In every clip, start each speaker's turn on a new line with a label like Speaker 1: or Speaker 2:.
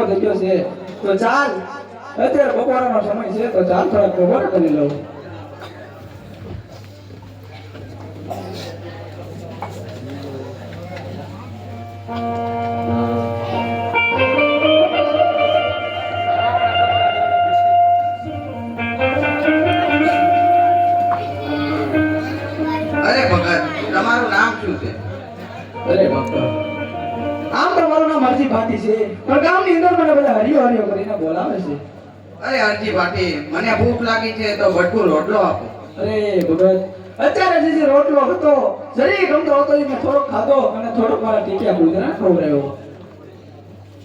Speaker 1: થઈ ગયો છે તો ચાલ અત્યારે બપોરનો સમય છે તો ચાલ થોડા કવર કરી લઉં અરે ભક્ત આમ તો મારું નામ હરજી ભાટી છે પણ ગામની અંદર મને બધા હરિયો હરિયો કરીને બોલાવે છે
Speaker 2: અરે હરજી ભાટી મને ભૂખ લાગી છે તો ભટકું રોટલો આપો
Speaker 1: અરે ભગત અત્યારે જે રોટલો હતો જરી ગમતો હતો એ મેં થોડો ખાધો અને થોડોક મારા ટીકિયા ભૂતરા ખવડાવ્યો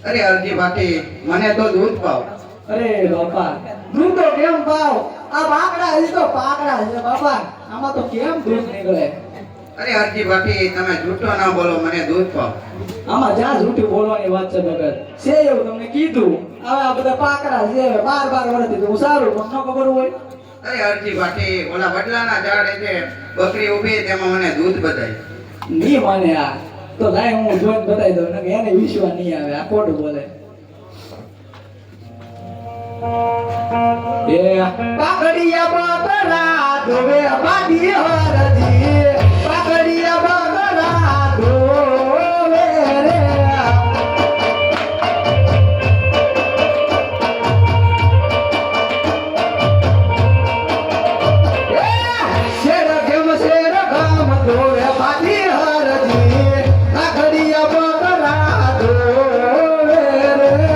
Speaker 2: અરે હરજી ભાટી મને તો દૂધ પાવ
Speaker 1: અરે બાપા દૂધ તો કેમ પાવ આ બાકડા હજી તો પાકડા છે બાપા આમાં તો કેમ દૂધ નીકળે
Speaker 2: અરે હરજી ભાટી તમે જૂઠો ના બોલો મને દૂધ પાવ
Speaker 1: આમાં જ્યાં જૂઠું બોલવાની વાત છે ભગત છે એવું તમને કીધું હવે આ બધા પાકડા છે 12 વર્ષથી તો સારું પણ ન ખબર હોય
Speaker 2: અરે હરજી ભાટી ઓલા બદલાના ઝાડ છે બકરી ઊભી તેમાં મને દૂધ બધાય
Speaker 1: ની માને આ તો લાય હું જોઈને બતાવી દઉં ને એને વિશ્વાસ નહીં આવે આ ખોટું બોલે એ પાકડિયા બકરા ધોવે બાડી હરજી પાકડિયા બકરા ધોવે રે શેર કેમ શેર ગામ ધોવે બાડી હરજી પાકડિયા બકરા ધોવે રે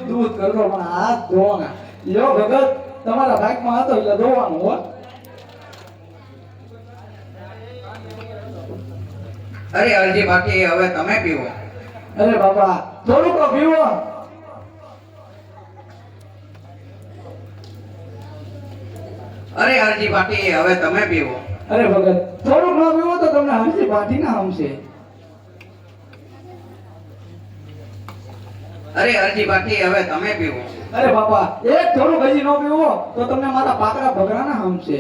Speaker 1: દૂધ કરતો પણ હાથ ધોવાના લ્યો ભગત તમારા ભાગમાં હતો એટલે ધોવાનું હો
Speaker 2: અરે હરજી ભાટી હવે તમે પીવો
Speaker 1: અરે બાપા થોડુંક તો પીવો
Speaker 2: અરે હરજી ભાટી હવે તમે પીવો
Speaker 1: અરે ભગત થોડુંક ન પીવો તો તમને હરજી ભાટી ના હમશે
Speaker 2: અરે હરજી ભાટી હવે તમે પીવો
Speaker 1: અરે બાપા એક થોડુંક હજી ન પીવો તો તમને મારા પાકડા ભગરા ના હમશે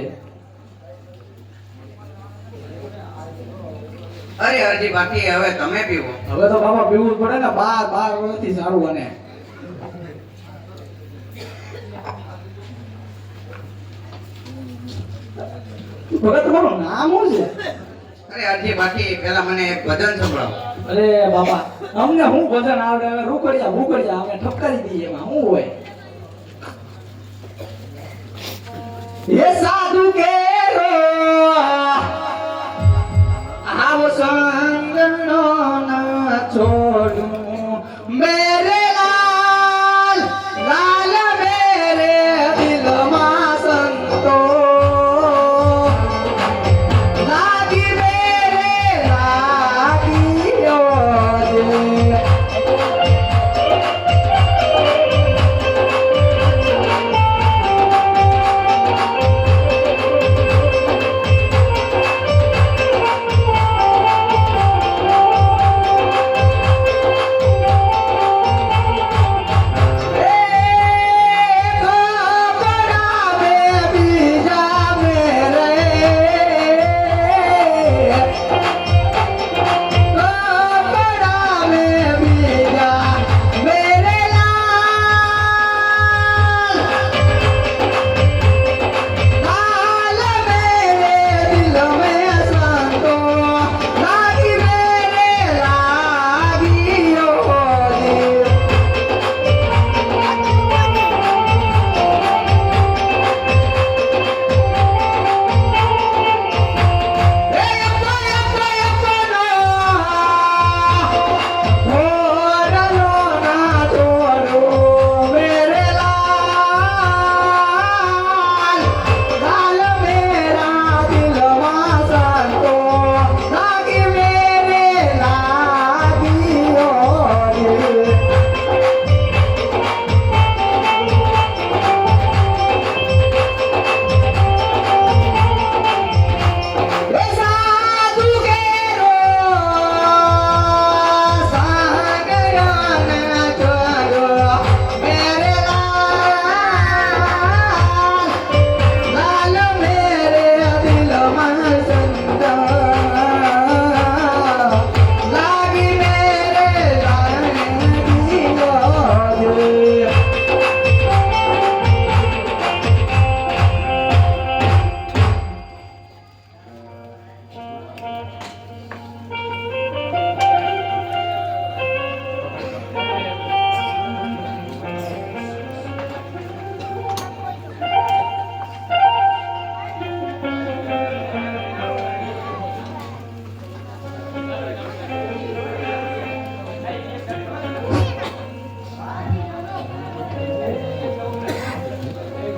Speaker 2: અરે હરજી ભાટી હવે તમે પીવો
Speaker 1: હવે તો બાપા પીવું જ પડે ને 12 વર્ષથી સારું બને ભગત તમારું નામ શું છે
Speaker 2: અરે હરજી ભાટી પેલા મને એક ભજન સંભળાવો
Speaker 1: અરે બાપા અમને હું ભજન આવડે હવે રૂકડિયા અમે ઠપકારી દઈએ એમાં શું હોય એ સાધુ કેરો આવ સંગ નો ના છોડું મેરે લાલ લાલ મેરે દિલ માં સંતો લાગી મેરે લાગી ઓ દિલ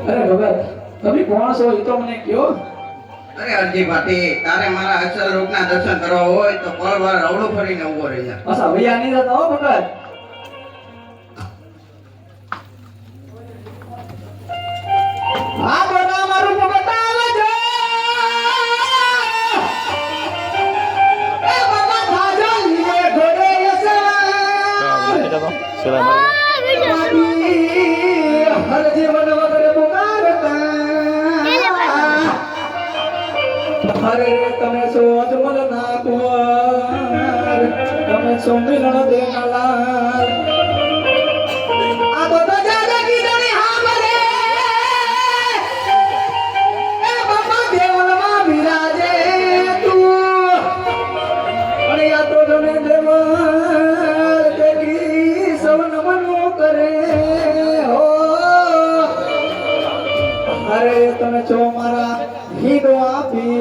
Speaker 1: અરે ભગત તમે કોણ છો એ તો મને કયો.
Speaker 2: અરે અરજી ભાટી, તારે મારા અસલ રૂપના દર્શન કરવા હોય તો પળવાર અવળું ફરીને ઊભો રહી જા.
Speaker 1: પાછા વૈયા નહીં જતા હો ભગત. આ બધા મારું બતાવે છે. એ બાબા થાજો લીએ ઘોડે હર જીવન વગર પુકારતા હરે તમે સો અજમલ ના કુંવર તમે સો મિલન દેનાલાલ આ તો જાજા કીધણી હા મરે એ બાપા દેવલમાં બિરાજે તું અને આ તો જને દેવ દેખી સવન મનો કરે હો અરે તમે છો મારા હીરો આપી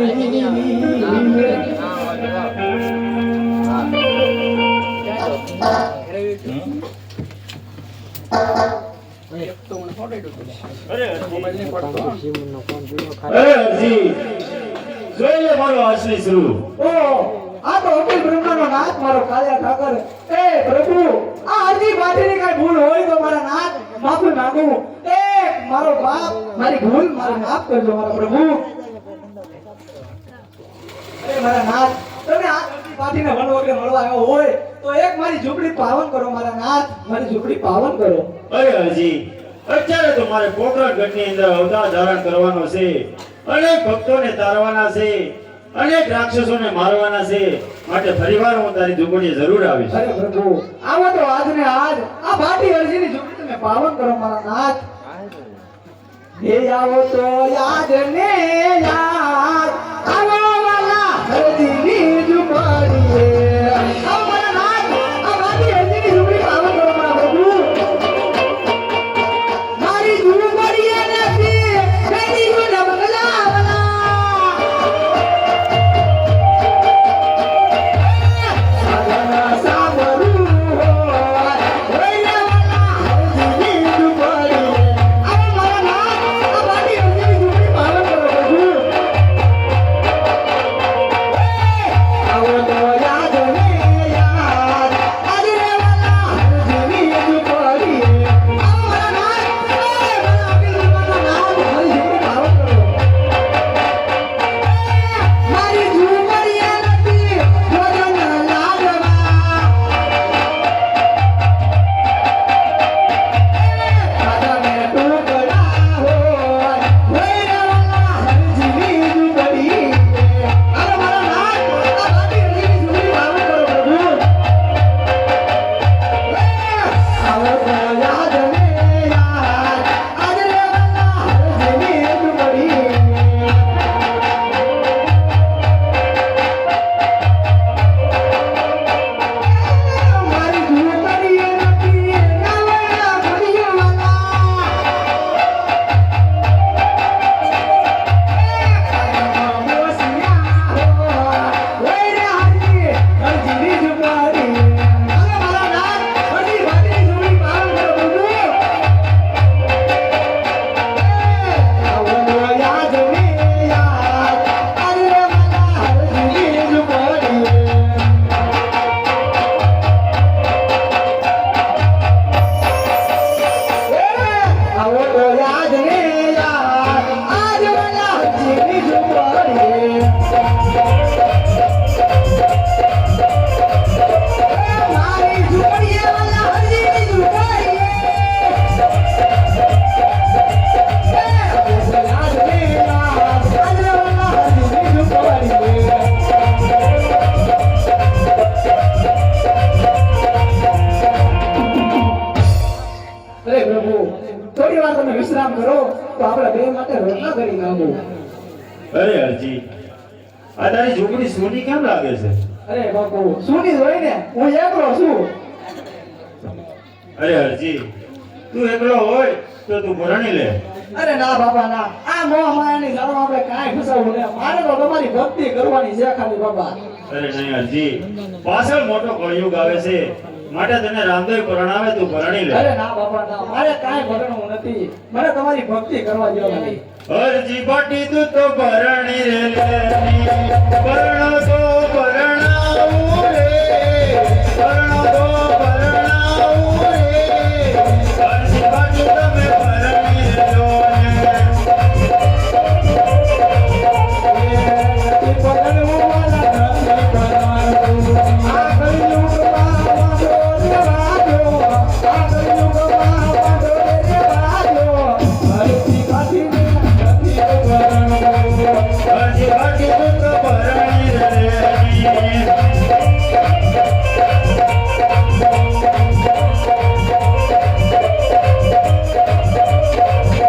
Speaker 3: અરે અરજી જોઈ લે મારો અસલી સ્વરૂપ.
Speaker 1: ઓ આ તો અખિલ બ્રહ્માંડનો નાથ મારો કાળિયા ઠાકર. એ પ્રભુ આ અરજી માટેની કઈ ભૂલ હોય તો મારા નાથ માફી માંગુ. એ મારો બાપ મારી ભૂલ મારી માફ કરજો મારા પ્રભુ. અરે મારા નાથ તમે આ અરજી પાટીને વન વગરે મળવા આવ્યો હોય તો એક મારી ઝૂંપડી પાવન કરો મારા નાથ, મારી ઝૂંપડી પાવન કરો.
Speaker 3: અરે અરજી અત્યારે તો મારે પોકરણગઢની અંદર અવતાર ધારણ કરવાનો છે. અનેક ભક્તોને તારવાના છે, અનેક રાક્ષસોને મારવાના છે. માટે ફરીવાર હું તારી ઝૂંપડીએ જરૂર આવીશ.
Speaker 1: અરે પ્રભુ આવો તો આજ ને આજ આ પાટી અરજીની ઝૂંપડી તમે પાવન કરો મારા નાથ. હે આવો તો યાદ ને યાદ આવો વાલા અરજીની ઝૂંપડીએ. આવો મારા નાથ આ પાટી અરજીની ઝૂંપડી પાવન કરો મારા પ્રભુ. મારી ઝૂંપડીએ નથી કદી ગુણ બગલાવલા. સાગરના સાગરું હોય ઓય વાલા અરજીની ઝૂંપડીએ. આવો મારા નાથ આ પાટી અરજીની ઝૂંપડી પાવન કરો પ્રભુ. આવો તો યાદ ને યાદ આજે રે વાલા અરજીની ઝૂંપડીએ. આવો મારા નાથ એ વાલા અખિલ બ્રહ્માંડનો નાથ મારી ઝૂંપડી પાવન કરો. મારી ઝૂંપડીએ નથી ભોજન લાગવા. કાઢાને ટુકડા હોય વૈરાવાલા હરજીની ઝૂંપડી. અરે મારા નાથ આ પાટી હરજીની ઝૂંપડી પાવન કરો પ્રભુ. આવો તો યાદ ને યાદ આજે રે વાલા હરજીની ઝૂંપડી. મારી ઝૂંપડીએ નથી નવરા ફળિયાવાલા. મોસિયા હોય વૈરા હરજી હરજીની ઝૂંપડી. અરે મારા નાથ હરજી ભાટીની ઝૂંપડી પાવન કરો પ્રભુ. આવો તો યાદ ને યાદ આજે રે વાલા હરજીની ઝૂંપડી. આવો તો યાદ ને યાદ આજ વાલા હરજીની ઝૂંપડીએ. મારી ઝૂંપડીએ વાલા હરજીની ઝૂંપડીએ. યાદ ને યાદ આજ વાલા હરજીની ઝૂંપડીએ. અરે પ્રભુ થોડી વાર તમે વિશ્રામ કરો તો આપણે બે માટે રોટલા કરી નાખું.
Speaker 3: અરે અરજી આ તારી ઝૂંપડી સોની કેમ લાગે છે?
Speaker 1: અરે બાપુ સુની હોય ને હું એકલો છું.
Speaker 3: અરે અરજી તું એકલો હોય તો તું ભરણી લે.
Speaker 1: અરે ના બાપા ના આ મોહ માયાની જાળમાં આપણે કાંઈ ફસાવું ને મારે તો તમારી ભક્તિ કરવાની છે ખાલી બાપા.
Speaker 3: અરે નહીં અરજી પાછળ મોટો કળિયુગ આવે છે. માટે તને રામદેવ પરણાવે તું પરણી લે
Speaker 1: અરે ના બાપા ના, મારે કાંઈ ભરણવું નથી. મને તમારી ભક્તિ કરવા દો ખાલી.
Speaker 3: અરજી બાટી તું તો પરણી રે લેની પરણો તો પરણાવું રે પરણો તો પરણાવું રે અરજી બાટી તમે પરણી રે લો ને
Speaker 1: નથી ભરણવું વાલા, નથી ભરણવું. આ કળિયુગમાં વાંધો રે વાંધો, આ કળિયુગમાં વાંધો રે વાંધો. હરતી કાઢીને નથી ભરણવું.
Speaker 3: અરજી બાટી તું તો પરણી રે લેની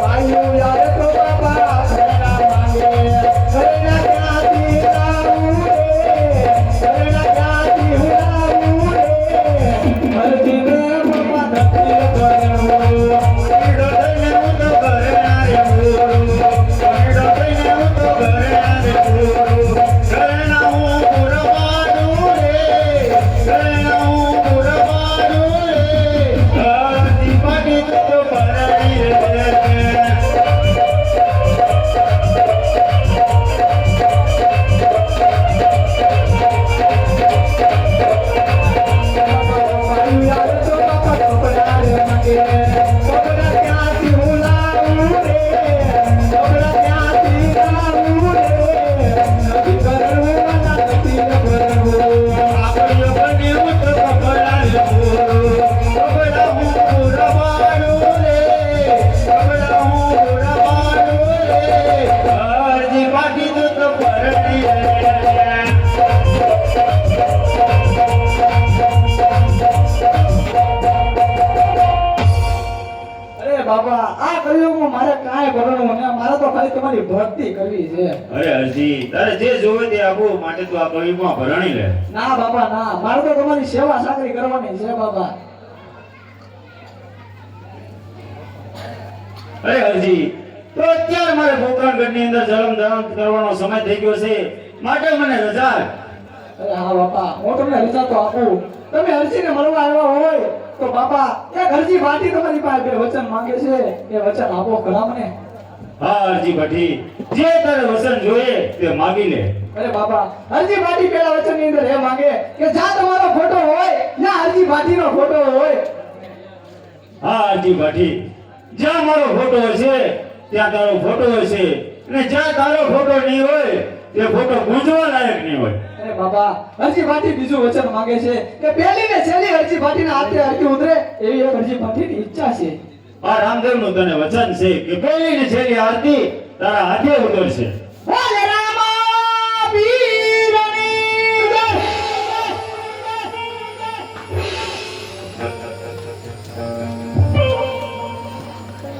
Speaker 1: વાયુ યાર તો બાપા ઘરના માંગે, ઘરના ક્યાંથી લાવું રે, ઘરના ક્યાંથી હું લાવું રે. હરતીને બાપા નથી ભરણવું.
Speaker 3: ઈડો થઈને હું તો ઘરેણા રે પૂરું ઈડો થઈને હું તો ઘરેણા રે પૂરું ઘરેણા હું પુરવાડું રે ઘરેણા હું પુરવાડું રે અરજી બાટી તું તો પરણી રે
Speaker 1: વાયુ યાર તો બાપા કપડા રે માંગે, કપડા ક્યાંથી હું લાવું રે, કપડા ક્યાંથી લાવું રે. નથી ભરણવું વાલા, નથી ભરણવું.
Speaker 3: આપણી બને હું તો કપડા રે પૂરું કપડા હું પુરવાડું રે કપડા હું પુરવાડું રે અરજી બાટી તું તો પરણી રે
Speaker 1: અરે બાબા, આ કળિયુગમાં મારે કાંઈ ભરણવું ને, મારે તો ખાલી તમારી ભક્તિ કરવી છે.
Speaker 3: અરે અરજી તારે જે જોવે તે આપું માટે તું આ કળિયુગમાં ભરણી લે
Speaker 1: ના બાબા ના, મારે તો તમારી સેવા સાકરી કરવાની છે બાબા.
Speaker 3: અરે અરજી તો અત્યારે મારે પોકરણગઢની અંદર જલમ ધારણ કરવાનો સમય થઈ ગયો છે માટે મને રજા આપ.
Speaker 1: અરે હા બાપા, હું તમને રજા તો આપું. તમે હરજીને મળવા આવ્યા હોય તો બાપા, એક હરજી ભાટી તમારી પાસે બે વચન માંગે છે, એ વચન આપો ખરા મને.
Speaker 3: હા અરજી ભઠ્ઠી જે તારે વસન જોઈએ તે માગી લે
Speaker 1: અરે બાપા, હરજી ભાટી પેલા વચનની અંદર એ માંગે કે જ્યાં તમારો ફોટો હોય ત્યાં હરજી ભાટીનો ફોટો હોય.
Speaker 3: હા અરજી ભઠ્ઠી જ્યાં મારો ફોટો હશે ત્યાં તારો ફોટો હશે અને જ્યાં તારો ફોટો નહીં હોય તે ફોટો ગુંજવા લાયક નહીં હોય
Speaker 1: અરે બાબા, હરજી ભાટી બીજું વચન માંગે છે કે પહેલી ને છેલ્લી હરજી ભાટીના હાથે હરકી ઉતરે એવી એક હરજી ભાટીની ઈચ્છા છે.
Speaker 3: આ રામદેવનું તને વચન છે કે પહેલી ને છેલ્લી આરતી તારા હાથે ઉતરશે